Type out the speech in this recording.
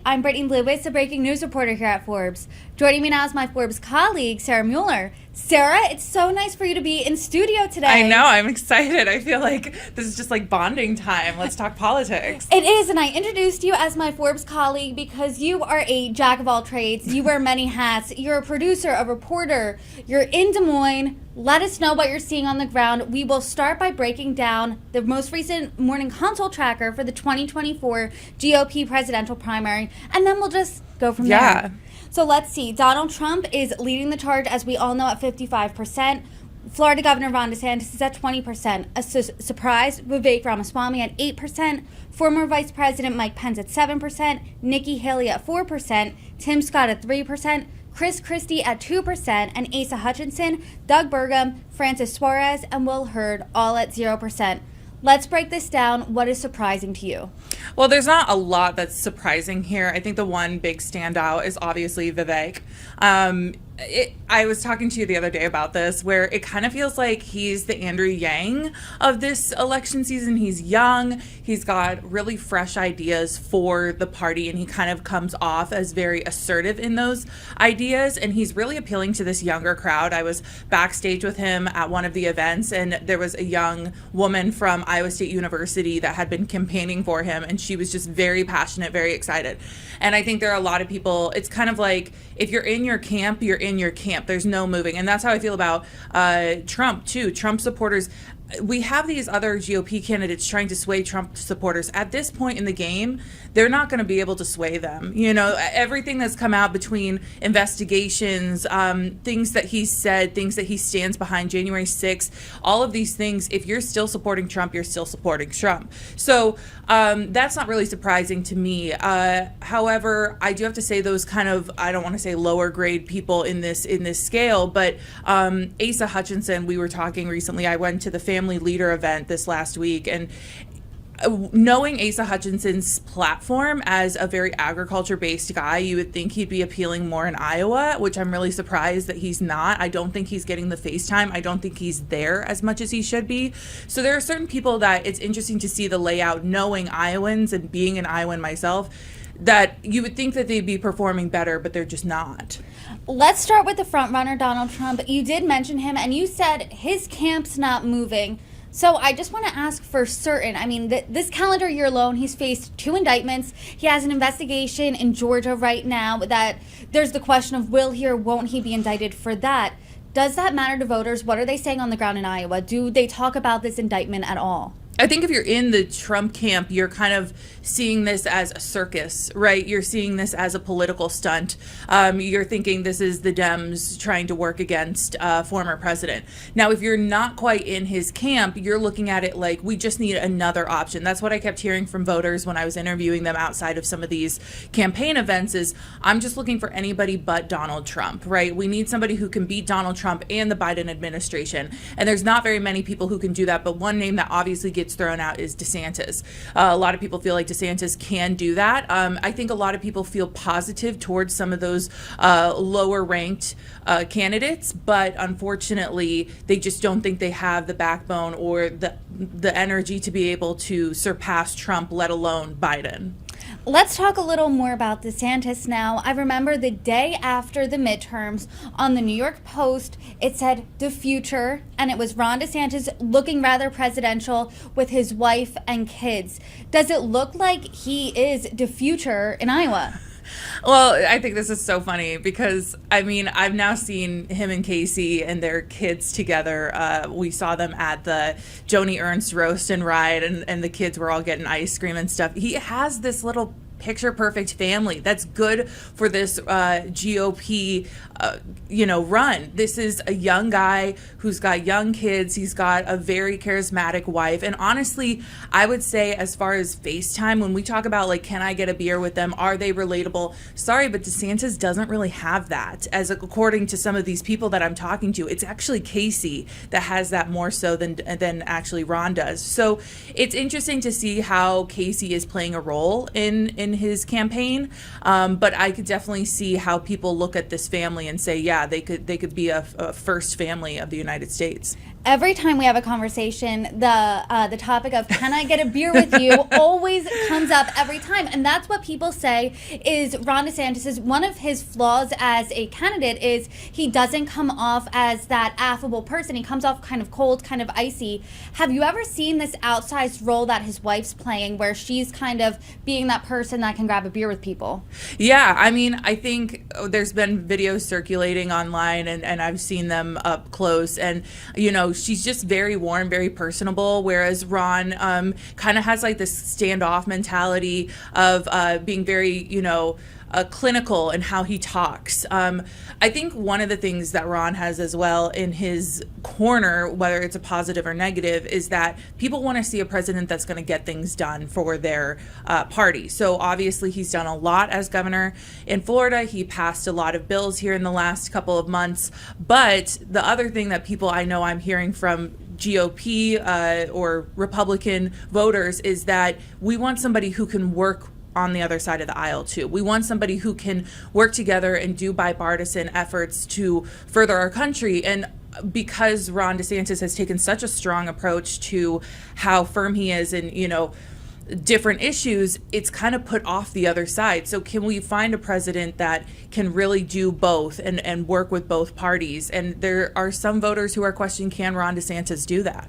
I'm Brittany Lewis, a breaking news reporter here at Forbes. Joining me now is my Forbes colleague, Sarah Muller. Sarah, it's so nice for you to be in studio today. I know, I'm excited. I feel like this is just like bonding time. Let's talk politics. It is, and I introduced you as my Forbes colleague because you are a jack of all trades. You wear many hats. You're a producer, a reporter. You're in Des Moines. Let us know what you're seeing on the ground. We will start by breaking down the most recent morning consult tracker for the 2024 GOP presidential primary, and then we'll just go from there. So let's see. Donald Trump is leading the charge, as we all know, at 55%. Florida Governor Ron DeSantis is at 20%. A surprise, Vivek Ramaswamy at 8%. Former Vice President Mike Pence at 7%. Nikki Haley at 4%. Tim Scott at 3%. Chris Christie at 2%, and Asa Hutchinson, Doug Burgum, Francis Suarez, and Will Hurd all at 0%. Let's break this down. What is surprising to you? Well, there's not a lot that's surprising here. I think the one big standout is obviously Vivek. I was talking to you the other day about this, where it kind of feels like he's the Andrew Yang of this election season. He's young, he's got really fresh ideas for the party, and he kind of comes off as very assertive in those ideas, and he's really appealing to this younger crowd. I was backstage with him at one of the events, and there was a young woman from Iowa State University that had been campaigning for him, and she was just very passionate, very excited. And I think there are a lot of people, it's kind of like, if you're in your camp, you're in your camp. There's no moving. And that's how I feel about Trump, too. Trump supporters. We have these other GOP candidates trying to sway Trump supporters. At this point in the game, they're not going to be able to sway them. You know, everything that's come out between investigations, things that he said, things that he stands behind, January 6th, all of these things, if you're still supporting Trump, you're still supporting Trump. So that's not really surprising to me. However, I do have to say those kind of, I don't want to say lower grade people in this scale, but Asa Hutchinson, we were talking recently, I went to the Family Leader event this last week, and knowing Asa Hutchinson's platform as a very agriculture-based guy, you would think he'd be appealing more in Iowa, which I'm really surprised that he's not. I don't think he's getting the face time. I don't think he's there as much as he should be. So there are certain people that it's interesting to see the layout, knowing Iowans and being an Iowan myself, that you would think that they'd be performing better, but they're just not. Let's start with the front runner, Donald Trump. You did mention him, and you said his camp's not moving. So I just want to ask for certain. I mean, this calendar year alone, he's faced 2 indictments. He has an investigation in Georgia right now that there's the question of will he or won't he be indicted for that. Does that matter to voters? What are they saying on the ground in Iowa? Do they talk about this indictment at all? I think if you're in the Trump camp, you're kind of seeing this as a circus, right? You're seeing this as a political stunt. You're thinking this is the Dems trying to work against a former president. Now, if you're not quite in his camp, you're looking at it like we just need another option. That's what I kept hearing from voters when I was interviewing them outside of some of these campaign events is I'm just looking for anybody but Donald Trump, right? We need somebody who can beat Donald Trump and the Biden administration. And there's not very many people who can do that, but one name that obviously gets thrown out is DeSantis. A lot of people feel like DeSantis can do that. I think a lot of people feel positive towards some of those lower ranked candidates, but unfortunately they just don't think they have the backbone or the energy to be able to surpass Trump, let alone Biden. Let's talk a little more about DeSantis now. I remember the day after the midterms on the New York Post, it said the future, and it was Ron DeSantis looking rather presidential with his wife and kids. Does it look like he is the future in Iowa? Well, I think this is so funny because, I mean, I've now seen him and Casey and their kids together. We saw them at the Joni Ernst roast and ride, and the kids were all getting ice cream and stuff. He has this little picture perfect family that's good for this GOP run. This is a young guy who's got young kids. He's got a very charismatic wife, and honestly, I would say as far as FaceTime, when we talk about like, can I get a beer with them, are they relatable? Sorry, but DeSantis doesn't really have that. As according to some of these people that I'm talking to, it's actually Casey that has that more so than actually Ron does. So it's interesting to see how Casey is playing a role in his campaign, but I could definitely see how people look at this family and say, yeah, they could be a first family of the United States. Every time we have a conversation, the topic of can I get a beer with you always comes up every time, and that's what people say is Ron DeSantis, one of his flaws as a candidate is he doesn't come off as that affable person. He comes off kind of cold, kind of icy. Have you ever seen this outsized role that his wife's playing, where she's kind of being that person that can grab a beer with people? Yeah, I mean, I think there's been videos circulating online, and I've seen them up close, and she's just very warm, very personable, whereas Ron kind of has like this standoff mentality of being very, clinical in how he talks. I think one of the things that Ron has as well in his corner, whether it's a positive or negative, is that people want to see a president that's going to get things done for their party. So obviously he's done a lot as governor in Florida. He passed a lot of bills here in the last couple of months. But the other thing that I'm hearing from GOP or Republican voters is that we want somebody who can work on the other side of the aisle too. We want somebody who can work together and do bipartisan efforts to further our country. And because Ron DeSantis has taken such a strong approach to how firm he is in, different issues, it's kind of put off the other side. So can we find a president that can really do both and work with both parties? And there are some voters who are questioning, can Ron DeSantis do that?